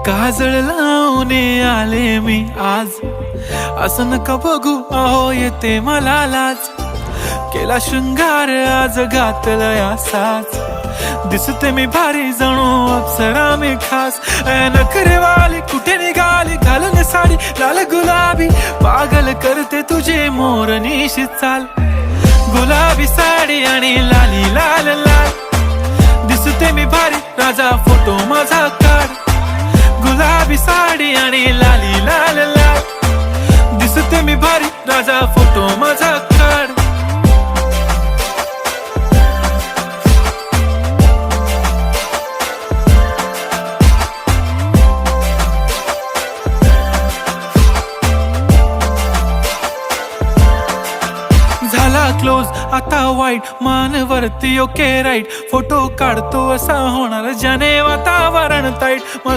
काजळ लावून आले मी आज, असं नका बघू अहो येते मला लाज. केला शृंगार आज घातला साज, दिसते मी भारी जणू अप्सरा मी खास. नखरेवाली कुठे निघाली घालून साडी लाल गुलाबी, पागल करते तुझे मोरनीशी चाल. गुलाबी साडी आणि लाली लाल लाल, दिसते मी भारी राजा फोटो माझा काढ. गुलाबी साडी आणि लाली लाल लाल, दिसते मी भारी राजा फोटो माझा काढ. झाला क्लोज आता वाईट, मान वरती ओके राईट. फोटो काढतो असा होणार ज्याने वातावरण ताईट.